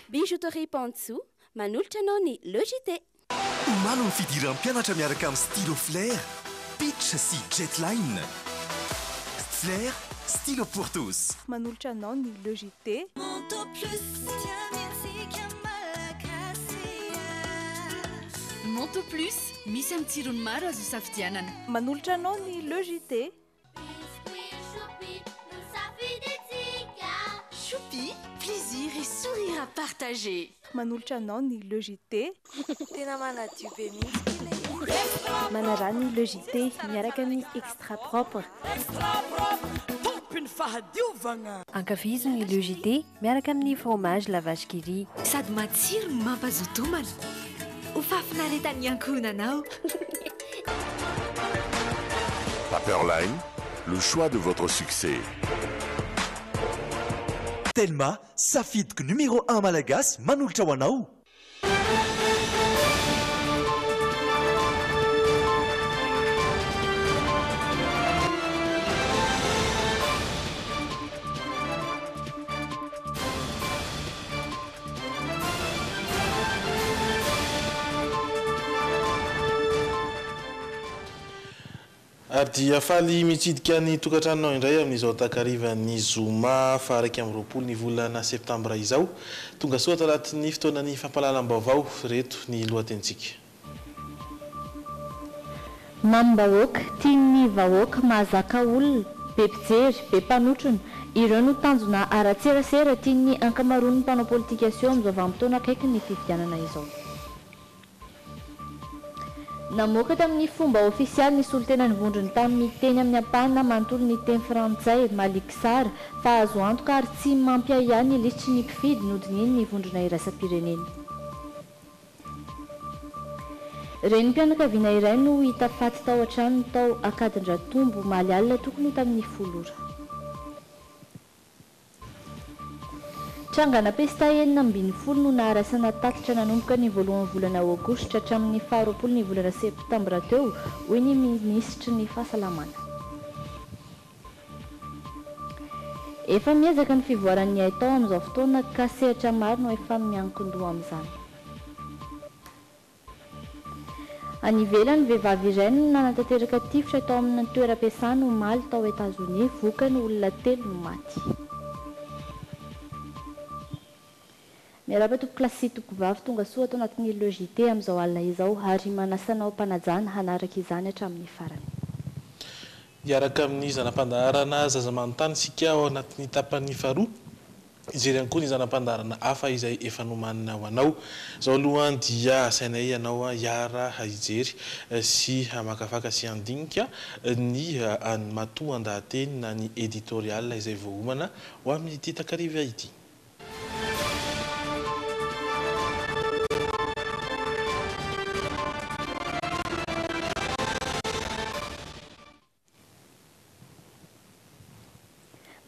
Bijouterie Pantsu, manolotra anao ny le Jite. Omaly ny fidiran'ny mpianatra miaraka amin'ny stylo flair, pitch sy jetline. Flair, stylo pour tous. Manolotra anao ny le Jite. Monto plus, misy amin'ny tsirony maro azo safidianana. Manolotra anao ny le Jite. Choupi, plaisir et sourire à partager. Manolotra anao ny le Jite. Tena manadio be mihitsy. Manara ny le Jite miaraka amin'ny extra propre. Tompiny fahadiovana. Ankafizo ny le Jite miaraka amin'ny fromage la vache qui rit. Sady matsiro no mampazotomana. Ho fafinaretan'ny ankohonanao. Paperline, le choix de votre succès. Telma, safidiko numéro 1 malagasy manolotra ho anao. Ary dia faly mitsidika ny tokantranonao indray amin'izao takarivan'ny zoma fa 20 ny volana septambra izao. Tonga soa tanatin'ny fotoanan'ny fampahalalam-baovao reto ny lohatentsika. Mambahoaka tian'ny vahoaka mahazaka olona be mpijery be mpanotrona ireo no tanjona ara-tserasera tian'ny ankamaroan'ny mpanao politika seo amin'izao vanim-potoana akaiky ny fifidianana izao. Namoaka tamin'ny fomba ofisialy ny solotenany vondrony tamin'ny teny amin'ny ampahana manontolo ny teny frantsay maliky sara fa azo antoka ary tsy mampiahiah ny lisitry ny mpifidy nodininy ny vondrona iraisam-pirenena. Reny mpianakaviana iray no hita faty tao an-trano tao akadin-dratombo maly alina tokony tamin'ny folora. Trangana pesta enina ambin'ny folo no naharasana tatitra nanomboka ny voalohan'ny volana aogositra hatramin'ny 20 ny volana septambra teo hoy ny minisitry ny fahasalamana. Efa miezaka ny fivoaran'ny haitao amin'izao fotoana ka sehatra maro no efa miankin-doha amin'izany. Any ivelany vehivavy iray no nanatanteraka tifitra tao amin'ny toeram-piasana omaly tao Etazonia vokany olona 3 no maty. Miarapa toko klasy toko vavy tonga soa atao anatin'ny le Jite amin'izao alina izao ary manasanao mpanajana hanaraka izany hatramin'ny farany. Iaraka amin'ny zanam-pandaharana zaza-manontany sika ao anatin'ny tapan'ny faharoa. Ijery ihany koa ny zanam-pandaharana hafa izay efa nomanina ho anao. Izao aloha dia asainay ianao hiara hijery sy hamakafaka sy handinika ny matoa andahateny na ny editorial izay voahomana ho amin'ity takariva ity.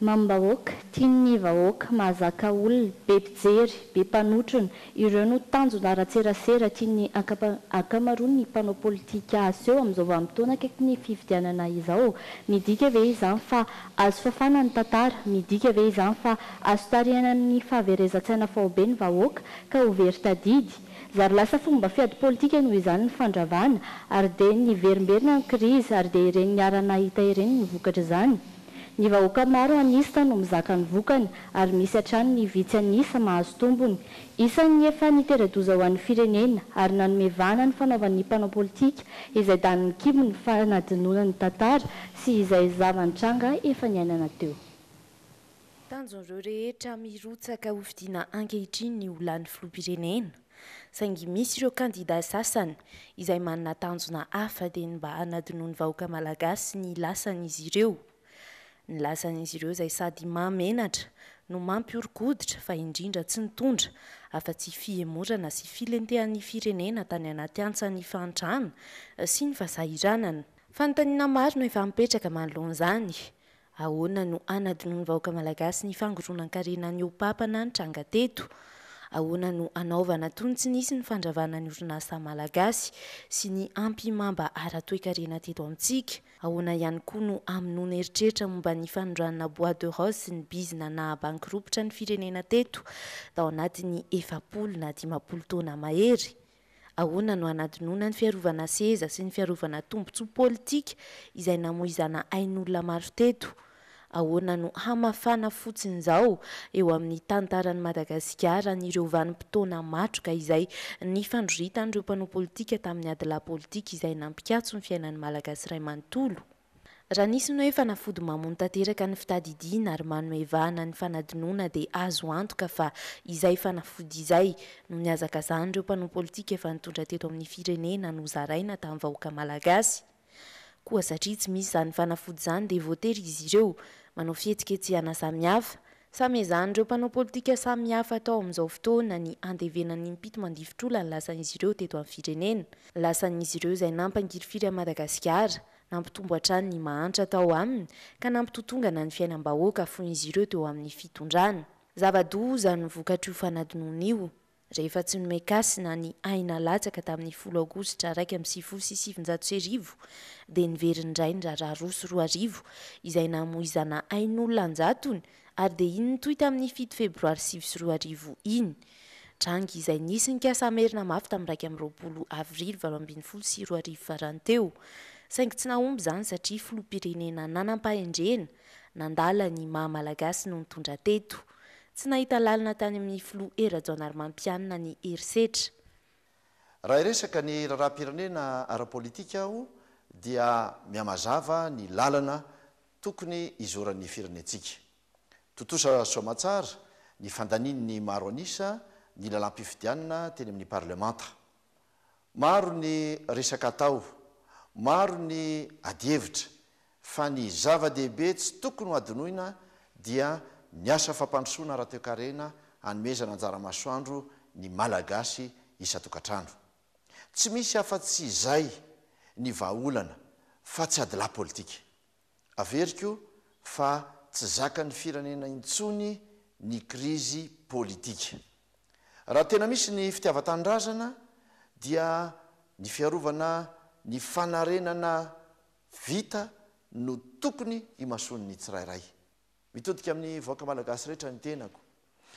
Mambahoaka tian'ny vahoaka mahazaka olona be mpijery be mpanotrona ireo no tanjona ara-tserasera tian'ny ankamaroan'ny mpanao politika aseho amin'izao vanim-potoana akaiky ny fifidianana izao. Midika ve izany fa azo fafana ny tantara, midika ve izany fa azo tarihana ny fahaverezan-tsaina faobe ny vahoaka ka ho very tadidy. Zary lasa fomba fiady politika noho izany ny fandravana ary dia ny verimberina ny krizy ary dia ireny niarana hita ireny ny vokatra izany. Ny vahoaka maro anisa no mizaka ny vokany ary misy hatrany ny vitsy anisa mahazo tombony. Isan'ny efa niteradoza ho an'ny firenena ary nanomevana ny fanaovan'ny mpanao politika izay daniny kibo ny fanadinona ny tantara sy izay zava-nitranga efa niainana teo. Tanjon'ireo rehetra mirotsaka ho fidiana ankehitriny ny olan'ny filoham-pirenena. Saingy misy ireo kandida sasany izay manana tanjona hafa dia mba hanadinoa ny vahoaka malagasy ny lasan'izy ireo. Ny lasan'izy ireo izay sady mamenatra no mampiorokoditra fa indrindra tsy nitondra afa-tsy fihemorana sy filentehan'ny firenena tany anaty antsan'ny fantrana sy ny fahasahiranana. Fanontaniana maro no efa mipetraka manoloan'izany. Ahoana no hanadinoa ny vahoaka malagasy ny fangoronan-karena ny opapana ny tranga teto? Ahoana no anaovana toy ny tsy nisy ny fandravana ny orinasa malagasy sy ny ampimamba ara-toe-karena teto amintsika? ahoana ihany koa no amin'nony eritreritra momba ny fanondranana bois de rose sy ny bizina na bankiropitra ny firenena teto tao anatin'ny 70 na 50 taona mahery. Ahoana no anadinona ny fiarovana seza sy ny fiarovana tombontsoa politika izay namoizana ain'olona maro teto. Ahoana no hamafana fotsiny izao eo amin'ny tantaran'i Madagasikara n'ireo vanim-potoana matroka izay nifandroritan'ireo mpanao politika tamin'ny adila politika izay nampikatso ny fiainan'ny malagasy iray manontolo. Raha nisy ny hoe fanafody mamono tanteraka ny fitadidiana ary manohevahana ny fanadinoana dia azo antoka fa izay fanafody izay no niazakazany ireo mpanao politika efa nitondra teto amin'ny firenena no zaraina tamin'ny vahoaka malagasy. Koa satria tsy misy izany fanafody izany dia voatery izy ireo manao fihetsiketsehana samihafa. Samy izany ireo mpanao politika samihafa tao amin'izao fotoana ny andevenan'ny mpito mandifotrola ny lasan'izy ireo teto amin'ny firenena. Lasan'izy ireo izay nampangirifiry a Madagasikara, nampitombo hatrany ny mahantra tao aminy ka nampitotongana ny fiainam-bahoaka fon'izy ireo teo amin'ny fitondrana. Zava-doza ny vokatry io fanadinoana io. Rehefa tsy nomey kasina ny aina latsaka tamin'ny 10 aogositra 1970 dia niveriny indray ny raharaha 2 izay namoizana ain'olona anjatony ary dia iny nitoy tamin'ny 7 febroary 20 iny. Trangy izay nisy ny kasamerina mafy tamin'ny 20 avrily 2012 farany teo. Saingy tsy nahomby izany satria filoham-pirenena nanam-pahendrena nandala ny maha-malagasy no nitondra teto. Tsy nahita lalina tany amin'ny filoha Erajaonarmampianina ny herisetra. Raha iresaka ny raharaham-pirenena ara-politika aho dia mihamazava ny lalana tokony izoran'ny firenentsika. Totosa soamatsara ny fandanin'ny maro anisa ny lalam-pifidianana teny amin'ny parlemanta. Maro ny resaka atao, maro ny adievitra fa ny zava-dehibe tsy tokony ho adinoina dia ny asa fampandrosoana raha-toekarena hanomezana anjara masoandro ny malagasy isa-tokatrano. Tsy misy afa-tsy izay ny vahaolana fa tsy adila politika. Averiko fa tsy zaka ny firenena intsony ny krizy politika. Raha tena misy ny fitiavan-tanindrazana dia ny fiarovana ny fanarenana vita no tokony imason'ny tsirairay. Mitodika amin'ny vahoaka malagasy rehetra ny tenako.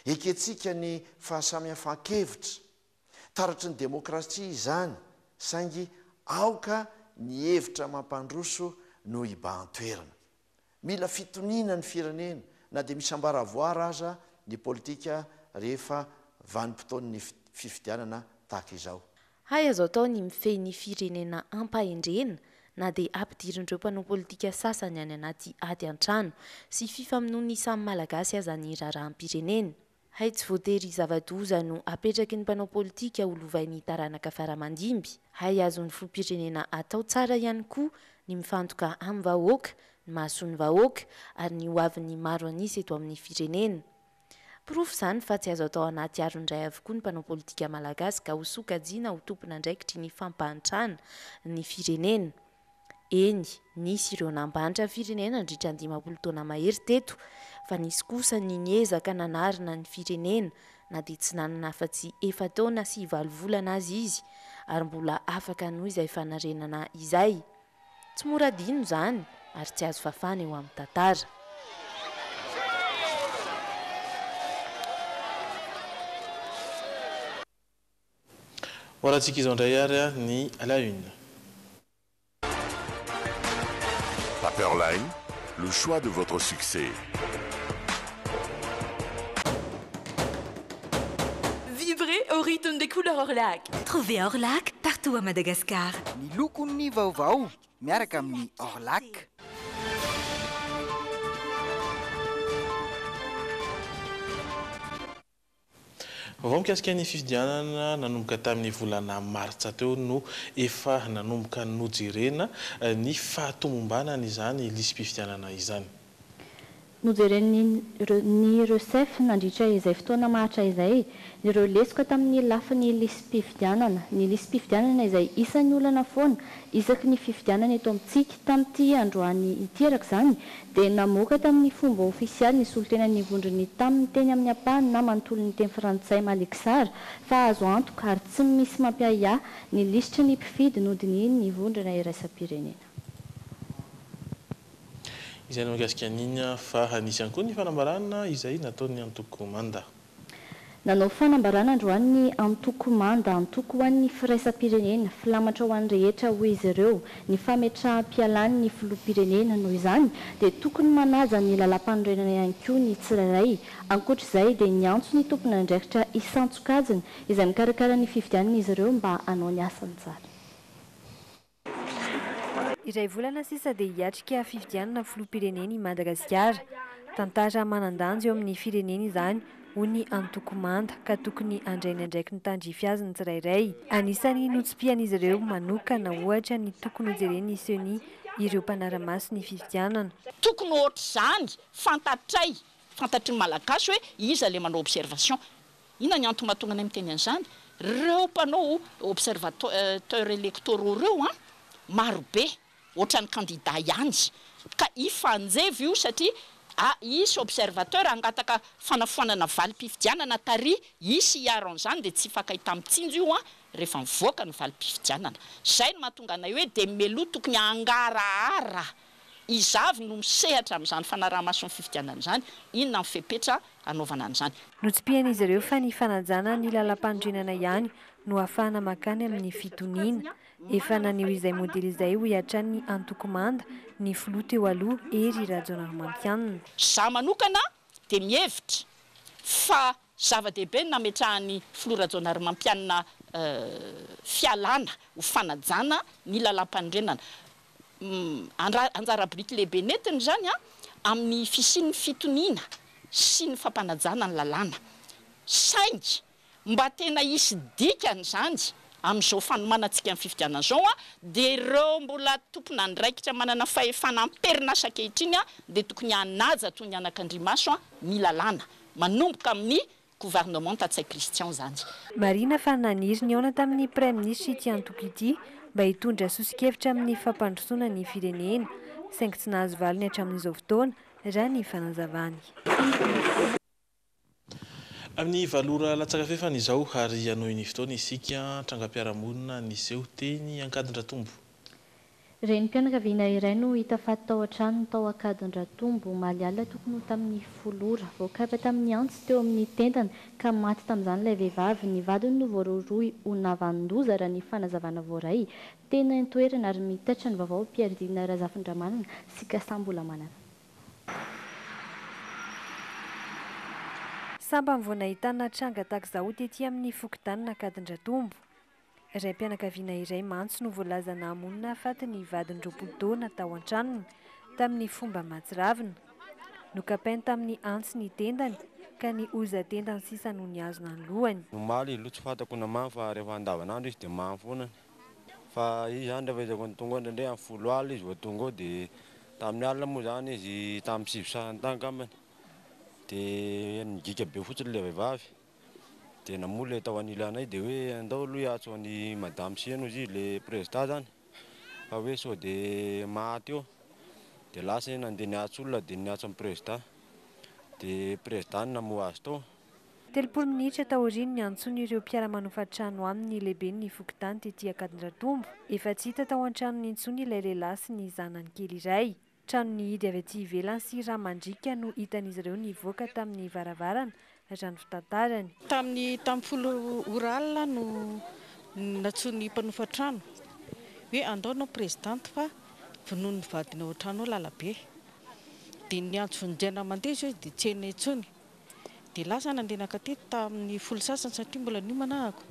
Eketsika ny fahasamihafan-kevitra, taratry ny demokrasia izany, saingy aoka ny hevitra mampandroso no ibahan-toerana. Mila fitoniana ny firenena na dia misy ambaravoara aza ny politika rehefa vanim-potoan'ny fifidianana tahaka izao. Hay azo atao ny mifehy ny firenena ampahendrena na dia ampidirin'ireo mpanao politika sasany any anaty ady an-trano sy fifamonoany samy malagasy aza ny raharaham-pirenena. Hay tsy voatery zava-doza no apetraky ny mpanao politika ho lovain'ny taranaka faramandimby. Hay azo ny filoham-pirenena atao tsara ihany koa ny mifantoka amin'ny vahoaka, ny mahasoa ny vahoaka ary ny hoavin'ny maro anisa eto amin'ny firenena. Porofo izany fa tsy azo atao anaty aron-dray avokoa ny mpanao politika malagasy ka ho sokajiana ho tompona indraikitry ny fampahantrana ny firenena. Eny, nisy ireo nambanitra firenena ndritra 50 taona mahery teto, fa nisy kosa ny niezaka nanarina ny firenena na dia tsy nanana afa-tsy 4 taona sy 9 volana azy izy, ary mbola afaka noho izay fanarenana izay. Tsy mora adino izany, ary tsy azo fafana eo amin'ny tantara. Horatsika izao indray ary ny la une. Pepperline, le choix de votre succès. Vibrez au rythme des couleurs Orlac. Trouvez Orlac partout à Madagascar. Ny lokon'ny vaovao miaraka amin'ny Orlac. Vao mikasika ny fifidianana nanomboka tamin'ny volana martsa teo no efa nanomboka nojerena ny fahatomombanana izany lisy-pifidianana izany. Nojereny ny RECEF nandritra izay fotoana mahatra izay, ireo lesika tamin'ny lafin'ny lisy-pifidianana. Ny lisy-pifidianana izay isan'ny olana foana, isaky ny fifidianana eto amintsika tamin'ity androany iteraka izany, dia namoaka tamin'ny fomba ofisialy ny solotena nivondriny tamin'ny teny amin'ny ampahany na manontolo ny teny frantsay maleksara fa azo antoka ary tsy misy mampiahiahy ny lisitry ny mpifidy nodiny ny vondrina iraisam-pirenena. izay no mikasika an'iny fa hanisy ihany koa ny fanambarana izay nataony antoko manda. Nanao fanambarana androany ny antoko manda antoko ho an'ny firaisam-pirenena filamatra ho an'ny rehetra ho izy ireo ny fametraham-pialany ny filoham-pirenena noho izany dia tokony manaja ny lalam-panorenana ihany koa ny tsirairay. Ankoatr'izay dia ny antso ny tompona andraikitra isantsokajiny izay mikarakara ny fifidianan'izy ireo mba hanao ny asany tsara. Iray volana sisa dia hiatrika fifidianana filoham-pirenena i Madagasikara. Tantara manan-danja eo amin'ny firenena izany ho ny antoko manda ka tokony andrainy andraiky ny tandrify azy ny tsirairay. Anisany notsim-pian'izy ireo manokana ohatra ny tokony hojereny isehoany ireo mpanara-maso ny fifidianana. Tokony ohatr'izany fantatry ny malagasy hoe iza le manao observation. Inona ny antony mahatonga any miteny an'izany? Reo mpanao observateur électoraux reo marobe ohatran'ny candidat ihany ka ifanjevy io satria isy observateur angataka fanafoanana valim-pifidianana tary isy hiaro an'izany dia tsy fakahita mitsinjo io rehefa mivoaka ny valim-pifidianana. Zay no mahatonga anay hoe dia meloa tokony angarahara izavy no misehatra amin'izany fanaraha-mason'ny fifidianana izany, inona ny fepetra anaovana an'izany. Notsim-pian'izy ireo fa ny fanajana ny lalam-pandrenana ihany no ahafahana makany amin'ny fitoniana. Efa naneo izay modely izay ho hiatran'ny antoko manda ny filoha teo aloha ery Rajaonaromampianina. Za manokana dia mihevitra fa zava-dehibe nametrahany filoha Rajaonaromampianina fialana ho fanajana ny lalam-pandrenana. Anjara biriky lehibe netiny zany amin'ny fisian'ny fitoniana sy ny fampanajana ny lalàna. Saingy mba tena hisy dikany zany amin'izao fanomanantsika amin'ny fifidianana izao dia ireo mbola tompona andraikitra manana fahefana am-perinasa ankehitriny dia tokony hanaja toy ny anak'Andriamaso ny lalàna manomboka amin'ny gouvernement Tatsay Christian zany. Marina fa naniry ny aona tamin'ny Prime Ministre ity antoko ity mba hitondra sosikevitra amin'ny fampandrosoana ny firenena, saingy tsy nahazo valiny hatramin'izao fotoana raha ny fanazavany. Amin'ny valora latsaka fefana izao ary anoiny fotoana isika trangam-piarahamonina niseho teny Ankadindratombo. Renim-pianakaviana iray no hita faty tao an-trano tao Ankadindratombo omaly alina tokony ho tamin'ny folora voakaipa tamin'ny antsy teo amin'ny tentana ka maty tamin'izany ilay vehivavy. Ny vadiny no voaroroy ho navan-doza raha ny fanazavana voaray tena nitoerana ary mitatra ny vaovao Pierre Razafindramanana sy Kasambola manana. Samba mivona ahitana tranga takizao tetỳ amin'ny fokotanana Ankadindratombo. Raim-pianakaviana iray mantso no voalaza nahamonina afaty ny vadiny 20 taona tao an-tranony tamin'ny fomba matsiravina. Nokapainy tamin'ny antsy ny tendany ka ny oza-tendany sisa no niazona ny lohany. Omaly aloha tsy fatako namany fa rehefa andavanandro izy dia mamy foana. Fa izy zany rehefa izako ny tonga indray amin'ny folo alina izy vao tonga ao dia tamin'ny alina moa zany izy tamin'ny sivy sasany tany angambany. Dia nigika be fotsiny ilay vehivavy. Dia namoa ilay tao anilanay dia hoe andao aloha hiatso any madame Sieno izy ilay président zany fa hoe sao dia maty eo. Dia lasa nandeha niatso olona dia niatso amin'ny président. Dia président namoa azy tao. 30 minitra taoriany ny antsony ireo mpiara-manofatrano amin'ny lehibe ny fokotany tetỳ Ankadindratombo. Efa tsy hita tao an-tranony intsony ilay lehilahy sy ny zanany kely iray. Trano ny hidy avy aty ivelany sy raha mandrika no hitan'izy ireo nivoaka tamin'ny varavarana raha ny fitantarany. Tamin'ny folo oralina no natsony mpanofatrano hoe andaonao présidente fa vonoa ny vadina ao an-trano ao lalabe. Dia niantso vonjena mandeha izy dia tsy eny intsony. Dia lasa nandeha nakateto tamin'ny folo sasany satria mbola niomanahako.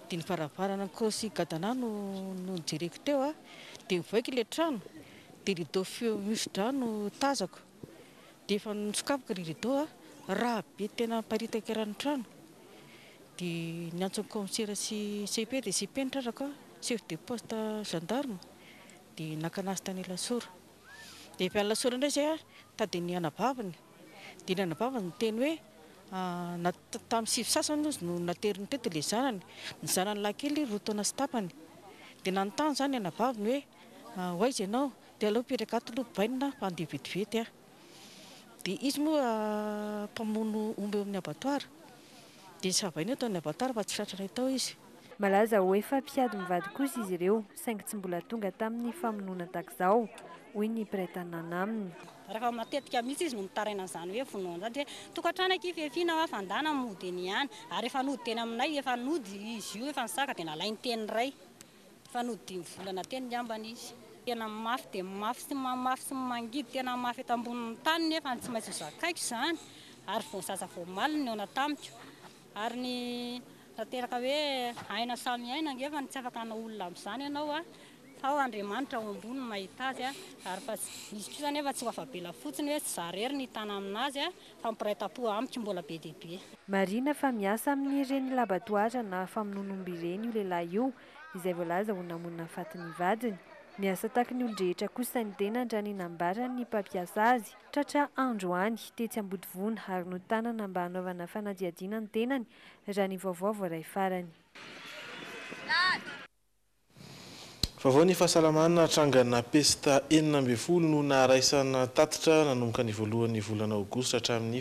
Dia ny varavarana kosy gadana no nijereko teo dia mivoaka ilay trano. Dia rideau misy-drano tazako. Dia efa nisokafaka rideau raha be tena paritaka ran'ny trano. Dia niantso ny commissaire sy CP dia CP nitraraka chef de poste gendarme dia nakanazy tany Lasora. Dia efa Lasora indray izay tady ny anabaviny. Dia ny anabaviny niteny hoe tamin'ny sivy sasany izy no nateriny teto ilay zanany. Ny zanany lahy-kely roa taona sy tapany. Dia nanontany izany ny anabaviny hoe hoaiza ianao? Dia aleo pirakato aloha bainina fa andeha vetivety Dia izy moa mpamono omby eo amin'ny abattoir. Dia savaina eto amin'ny abattoir fa tsy tratranay tao izy. Malaza hoe fa mpiady mivady kosa izy ireo saingy tsy mbola tonga tamin'ny famonoana tahak'izao, hoy ny mpiray-tanàna aminy. Rehefa matetika mihitsy izy no mitaraina izany hoe vonoana dia tokantrano aky fefina wa fandana mody ny ihany ary efa nody teny aminay efa nody izy io efa nisaka dia nalainy teny ray efa nody 5 volana teny ngambany izy tena mafy dia mafy sy mamafy sy mangidy tena mafy eto ambonin'ny tany nefa tsy maintsy zakaiko izany ary vao sasa vao maliny eo anatamiko ary ny tanteraka hoe aina samy aina ngefa tsy afaka ana olona amin'izany ianao a fa ho Andriamanitra ao ambony mahita azy ary fa izy kosa nefa tsy ho afabela fotsiny hoe tsy zarery ny tana aminazy fa mipiraitam-po amiko mbola be dia be. Marina fa miasa amin'ireny laboratoire na famonoanomby ireny io lehilahy io izay voalaza ho namonina fatin'ny vadiny. Miasa tahaka ny olon-drehetra kosa ny tena andraninambarany ny mpampiasa azy tratra andro any tetsy Ambodivona ary no tanana mba hanaovana fanadihadiana ny tenany raha ny vaovao voaray farany. Vaovao ny fahasalamana trangana pesta 12 no naraisana tatitra nanomboka ny voalohan'ny volana aogositra hatramin'ny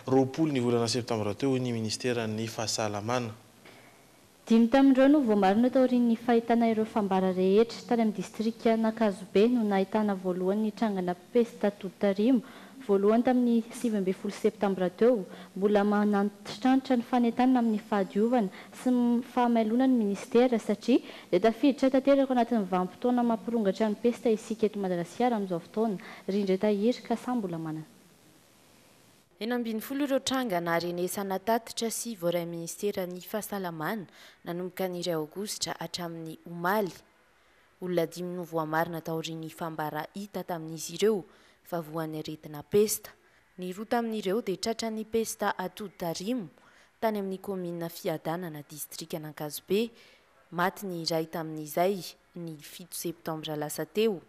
20 ny volana septambra teo ny ministeran'ny fahasalamana. Dimy tamin'ireo no voamarina tao aorian'ny fahitana ireo fambara rehetra tany amin'ny distrika Nakazobe no nahitana voalohany trangana pesta Totarimo voalohany tamin'ny 17 septambra teo mbola manantitrantitra ny fanentanana amin'ny fahadiovana sy fahamailona ny ministera satria dia tafiditra tanteraka anatin'ny vanim-potoana mampirongatra ny pesta isika eto Madagasikara amin'izao fotoana rindra tahiry ka samy mbola manana. 12 ireo trangana renesana tatitra sy voaray ministeran'ny fahasalamana nanomboka ny 2 aogositra hatramin'ny omaly. Olona 5 no voamarina taorian'ny fambara hita tamin'izy ireo fa voan'ny aretina pesta. Ny 2 tamin'ireo dia tratran'ny pesta Totarimo tany amin'ny komina fiadanana distrika Nakazobe. Maty ny iray tamin'izay ny 7 septambra lasa teo.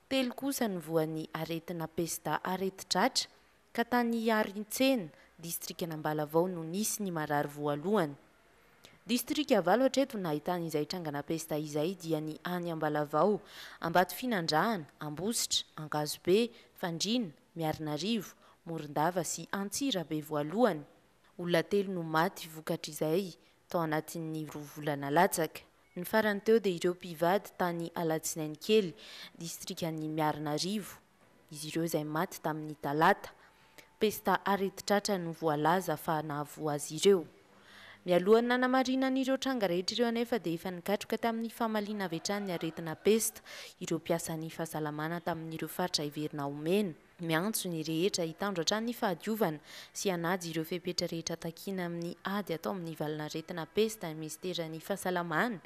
3 kosa ny voan'ny aretina pesta areti-tratra ka tany Arintsena distrika Nambalavao no nisy ny marary voalohany. Distrika Valo hatreto nahitana izay trangana pesta izay dia ny any Ambalavao, Ambato Finandrahana, Ambositra, Ankazobe, Fandrina, Miarinarivo, Morondava sy Antsirabe voalohany. Olona 3 no maty vokatra izay tao anatin'ny 2 volana latsaka. Ny farany teo dia ireo mpivady tany Alatsinainy kely distrika ny Miarinarivo. Izy ireo izay maty tamin'ny talata. Pesta areti-tratra no voalaza fa nahavoa azy ireo. Mialohan'ny nanamarinan'ireo tranga rehetra ireo anefa dia efa nikatroka tamin'ny fahamaliana avy hatrany ny aretina pesta ireo mpiasan'ny fahasalamana tamin'ireo faritra Iverina omena. Miantso ny rehetra hitandro hatrany fahadiovana sy hanajy ireo fepetra rehetra takina amin'ny ady atao amin'ny valina aretina pesta ny ministeran'ny fahasalamana.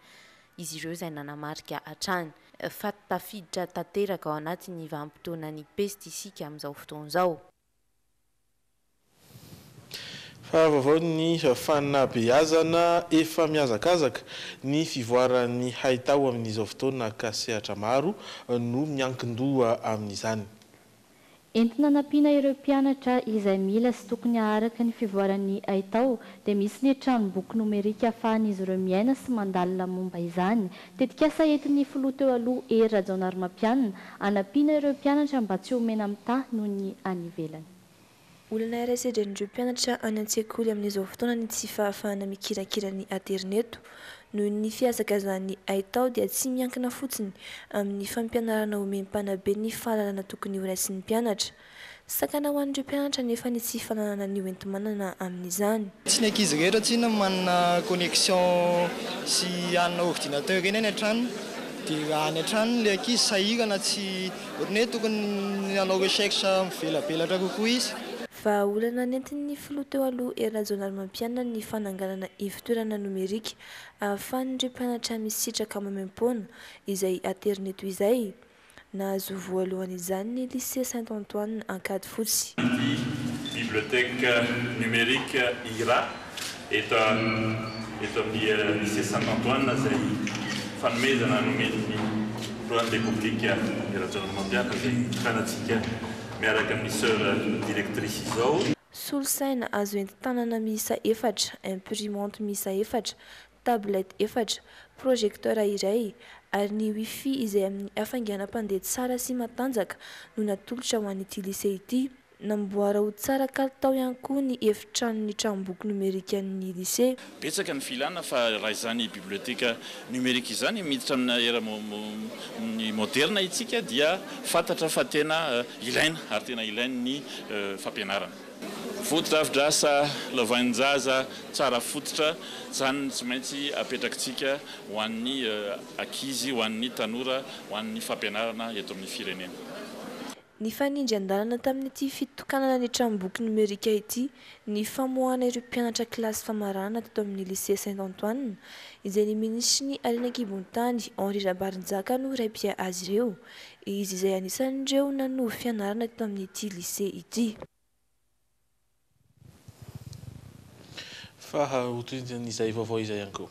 Izy ireo izay nanamarika hatrany fa tafiditra tanteraka ao anatin'ny vanim-potoanan'ny pesta isika amin'izao fotoan'izao. Fa vaovao ny fanabeazana efa miazakazaka ny fivoaran'ny haitao amin'izao fotoana ka sehatra maro no miankin-doha amin'izany. Entina nampiana ireo mpianatra izay mila sy tokony aharaka ny fivoaran'ny haitao dia misy ny tranomboky nomerika ahafahan'izy ireo miaina sy mandalina momba izany. Tetikasa entin'ny filoha teo aloha Hery Rajaonarimampianina hanampiana ireo mpianatra mba tsy homena amin'ny tany noho ny any ivelany. Olona iray sedran'ireo mpianatra any an-tsekoly amin'izao fotoana ny tsy fahafahana mikirakira ny aterineto noho ny fihazakazan'ny haitao dia tsy miankina fotsiny amin'ny fampianarana omem-panabe ny fahalalana tokony horaisin'ny mpianatra. Sakana ho an'ireo mpianatra nefa ny tsy fananana ny hoenti-manana amin'izany. Tsy ny ankizy rehetra tsina manana connexion sy anona ordinateur eny any an-trano dia any an-trano ilay ankizy sahirana tsy ohatran'ny hoe tokony hanao recherche mivelabelatra kokoa izy. Fa olana nentin'ny filoha teo aloha Hery Rajaonarimampianina ny fananganana ivitoerana nomerika ahafahan'ireo mpianatra misitraka mamem-pona izay aterineto izay. Nahazo voalohany izany ny lycée Saint-Antoine Ankady fotsy. Bibliothèque numérique IRA eto amin'ny lycée Saint-Antoine izay fanomezana nomen'ny Roan République Hery Rajaonarimampianina izay mpianatsika miaraka amin'ny sœur directrice izao. Solosaina azo enti-tanana miisa 4, imprimante miisa 4, tablette 4, projecteur iray ary ny wifi izay amin'ny hafainganam-pandeha tsara sy matanjaka no natolotra ho an'ity lycée ity. namboara ho tsara kalitao ihany koa ny efitranony tranomboky nomerika ny lycée. Betsaka ny filana fa raha izany biblioteka numerika izany miditra amina era ny moderna itsika dia fantatra fa tena ilaina ary tena ilaina ny fampianarana. Fotodrafidrasa lavain-jaza tsara fototra zany tsy maintsy apetrakatsika ho an'ny ankizy, ho an'ny tanora, ho an'ny fampianarana eto amin'ny firenena. Ny fanindry andalana tamin'ity fitokanana ny tranomboky numerika ity ny famoahana ireo mpianatra kilasy famarana teto amin'ny lycée Saint-Antoine izay ny minisitry ny Alina Kibon-tany Henri Rabarinjaka no raipia azy ireo, izy izay anisan'ireo nanohy fianarana teto amin'ity lycée ity. Fa hotoizan'izay vaovao izay ihany koa.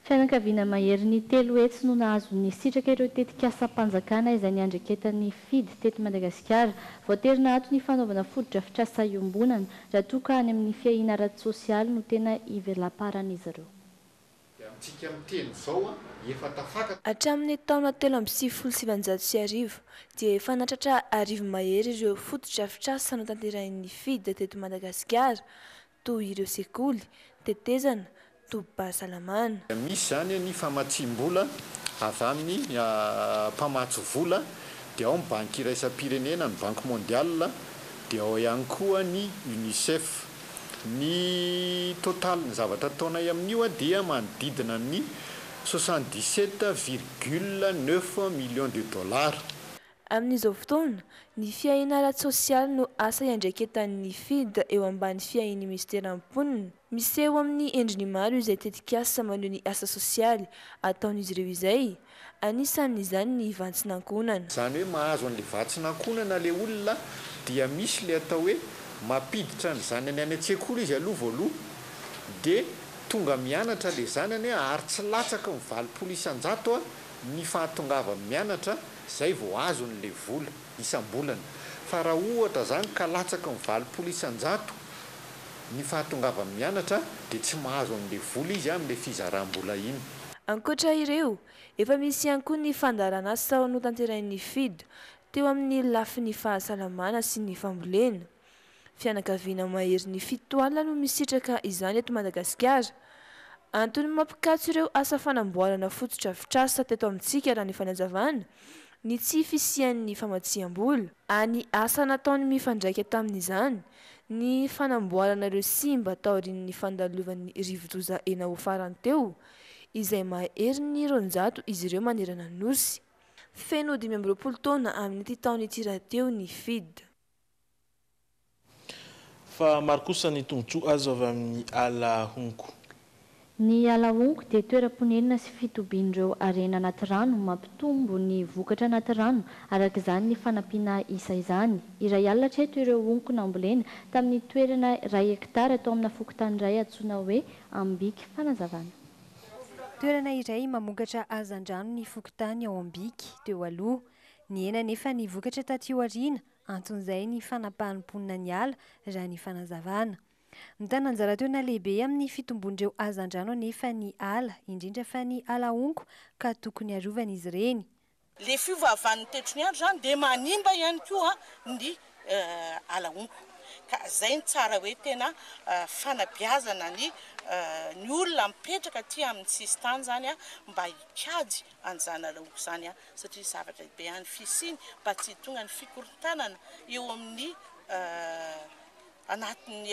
Fianakaviana mahery ny telo hetsy no nahazo ny sitraka ireo tetikasa-mpanjakana izay niandreketan'ny fidy teto Madagasikara. Voaterina ato ny fanaovana fotodrafitrasa iombonana raha toa ka any amin'ny fiahina ara-tsosialy no tena ivelaparan'izy ireo. Hatramin'ny taona 2017 dia efa natratra 1000 mahery ireo fotodrafitrasa notanterahin'ny fidy teto Madagasikara toy ireo sekoly, tetezana, tobi-pahasalamana. Misy zany ny famatsiam-bola avy amin'ny mpamatsy vola, dia ao ny banky iraisam-pirenena, ny banky mondial, dia ao ihany koa ny UNICEF. Ny total ny zavatra ataonay amin'io dia manodidina ny 77,9 millions de dollars. Amin'izao fotoana, ny fiahina ara-tsosialy no asa iandraiketan'ny FID eo ambany fiahiny ministera-mponina. Miseho amin'ny endriny maro izay tetikasa maneho ny asa sosialy ataon'izy ireo izay, anisan'izany ny vatsinankonana. Zany hoe mahazo an'ilay vatsinankonana ilay olona dia misy ilay atao hoe mampiditra ny zanany any an-tsekoly izy aloha voaloha, dia tonga mianatra ilay zanany ary tsy latsaka ny 20 isan-jato ny fahatongavany mianatra, zay vao azo n'ilay vola isam-bolana. Fa raha ohatra zany ka latsaka ny 20 isan-jato ny fahatongavany mianatra dia tsy mahazo an'ilay vola izy amin'ilay fizaram-bola iny. Ankoatra ireo, efa misy ihany koa ny fandarana asa notanterahin'ny FID teo amin'ny lafiny fahasalamana sy ny fambolena. Fianakaviana mahery ny 7 alina no misitraka izany eto Madagasikara. Antony mampikatso ireo asa fanamboarana fotodrafitrasa teto amintsika raha ny fanazavana ny tsy fisian'ny famatsiam-bola, any asa nataony mifandraika tamin'izany ny fanamboarana ireo simba taorian'ny fandalovan'ny rivodoza ena ho farany teo, izay mahery ny 200 izy ireo manerana ny nosy. Feno 20 taona amin'ity taona ity rahateo ny FID. Fa maro kosa ny tombotsoa azo avy amin'ny ala honko. Ny ala honko dia toeram-ponenina sy fitobian'ireo harena anaty rano mampitombo ny vokatra anaty rano, araka izany ny fanampiana isa izany. Iray alina hatreto ireo honko nambolena tamin'ny toerana 1 hektara atao amina fokontany iray antsoina hoe Ambiky fanazavana. Toerana iray mamokatra hazan-drano ny fokontany ao Ambiky teo aloha. Ny ena nefa ny vokatra taty aoriana, anton'izay ny fanapahanimponina ny ala raha ny fanazavana. Mitana anjara-toerana lehibe amin'ny fitombon'ireo hazan-drano nefa ny ala, indrindra fa ny ala honko ka tokony arovana izy ireny. Le fiovavan'ny tetrony andro zany dia manimba ihany koa ny ala honko. Ka zay ny tsara hoe tena fanabeazana ny olona mipetraka aty amin'ny sistany zany mba hikajy an'izany ala honko zany satria zavatra be any fisiny mba tsy tonga ny fikorontanana eo amin'ny anatin'ny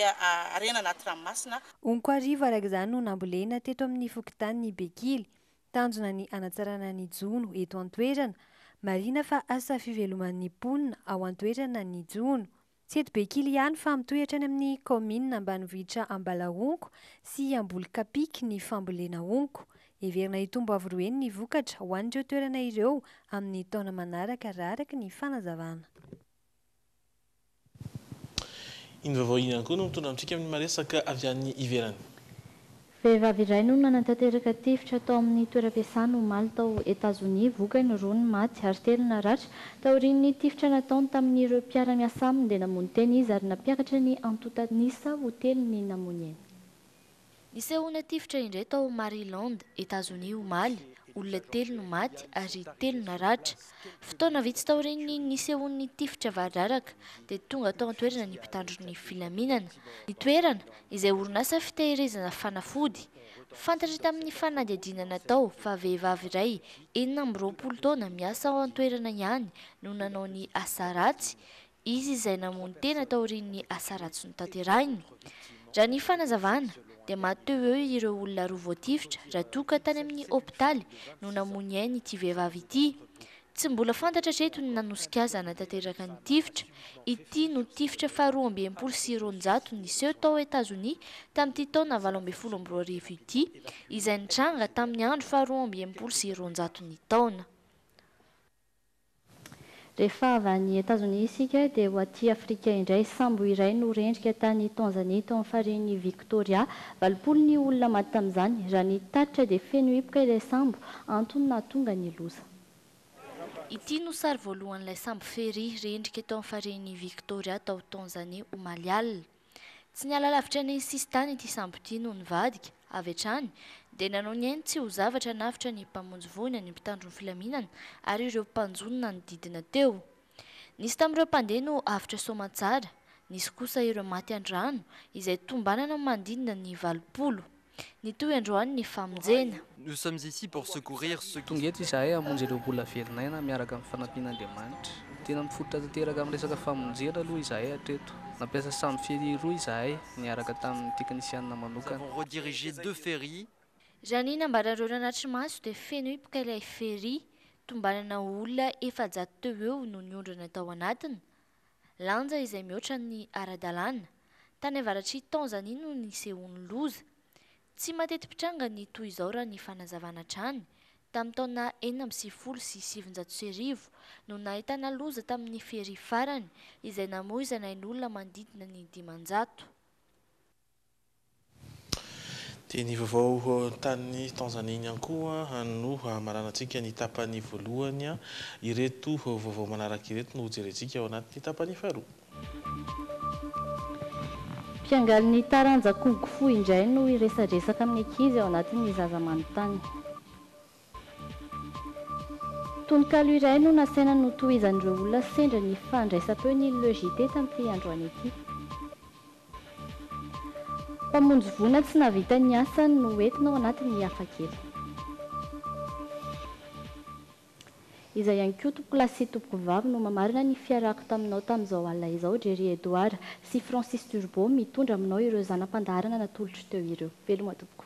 arena anaty ranomasina. Honko arivo araka izany no nambolena teto amin'ny fokontany ny Bekily, tanjona ny anatsarana ny jono eto an-toerana. Marina fa asa fiveloman'ny mponina ao an-toerana ny jono. Tsy eto Bekily ihany fa mitohatra any amin'ny kaomina ambanivohitra Ambalahonko sy Ambolikapika ny fambolena honko. Heverina hitombo avy-roeny ny vokatra ho an'ireo toerana ireo amin'ny taona manaraka araka ny fanazavana. Iny vaovao iny ihany koa no mitondra amintsika amin'ny maresaka avy any ivelany. Vehivavy iray no nanantanteraka tifitra tao amin'ny toeram-piasana omaly tao Etazonia, vokany roa ny maty ary 3 naratra. Taorian'ny tifitra nataony tamin'ireo mpiara-miasa aminy dia namono teny izy ary nampiakatra ny Antotanisa hotely ny namony eny. Nisehoana tifitra indray tao Maryland, Etazonia omaly. olona 3 no maty ary 3 naratra. Fotoana vitsy tao reny nisehoan'ny tifitra vadraraka dia tonga tao an-toerana ny mpitandro ny filaminana. Ny toerana izay orinasa fitahirizana fanafody. Fantatra tamin'ny fanadihadiana natao fa vehivavy iray 20 taona miasa ao an-toerana ihany no nanao ny asa ratsy. Izy izay namono tena tao rin'ny asa ratsy notanterahiny. Raha ny fanazavana dia mateo eo ireo olona roa voatifitra raha toka tany amin'ny hopitaly no namono ainy ity vehivavy ity. Tsy mbola fantatra treto ny nanosika azy hanatanteraka ny tifitra. Ity no tifitra faha 220 niseho tao Etazonia tamin'ity taona 2012 ity, izay nitranga tamin'ny andro faha 220 ny taona. Rehefa avy any Etazonia isika dia ho aty Afrika indray sambo iray no rendrika tany Tanzania tao amin'ny fariny Victoria. 20 ny olona maty tamin'izany. Raha ny tatitra dia feno hipoka ilay sambo antony nahatonga ny loza. Ity no sary voalohan'ilay sambo fery rendrika tao amin'ny fariny Victoria tao Tanzania omaly alina. Tsy niala lavitra ny sisy tany ity sambo ity no nivadika avy hatrany dia nanao ny ainy tsy ho zavatra nafitra ny mpamonjy voina ny mpitandro ny filaminana ary ireo mpanjonona ny didina teo. Nisy tamin'ireo mpandeha no avitra soamantsara, nisy kosa ireo maty an-drano izay tombanana mandinina ny 20. Ny toy androany ny famonjena. Nous sommes ici pour secourir ceux qui... Tonga eto izahay hamonjy ireo olona velon'aina miaraka amin'ny fanampin'Andriamanitra. Tena mifototra tanteraka amin'ny resaka famonjena aloha izahay hatreto. Nampiasa sambo fery roa izahay niaraka tamin'ny teknisianina manokana. Nous avons redirigé 2 ferries. Raha ny nambaran'ireo ranatry maso dia feno hipoka ilay fery. Tombanana olona 700 teo eo no niondrana tao anatiny. Lanja izay mihoatra ny ara-dalàna. Tany avaratry Tanzania no nisehoan'ny loza. Tsy mateti-pitranga ny toy izao raha ny fanazavana trany. Tamin'ny taona 1970 sy 700 no nahitana loza tamin'ny fery farany izay namoizana ny olona manodidina ny 500. Dia ny vaovao tany Tanzania ihany koa no maranantsika ny tapany voalohany. Ireto vaovao manaraka ireto no jerentsika ao anatin'ny tapany faharoa. Mpiangalin'ny taranja kung-fu indray no iresadresaka amin'ny ankizy ao anatin'ny zaza manontany. Tononkalo iray no nasaina no tohizan'ireo olona sendra ny fandraisam-peo ny Jite tamin'ity androany ity. Mpamonjy voina tsy navita ny asany no entina ao anatin'ny hafakely. Izay ihany koa tompoko lahy sy tompoko vavy no mamarina ny fiarako taminao tamin'izao alina izao, Jerry Edouard sy Francis Turbo mitondra aminao ireo zanam-pandaharana natolotry teo ireo. Veloma tompoko.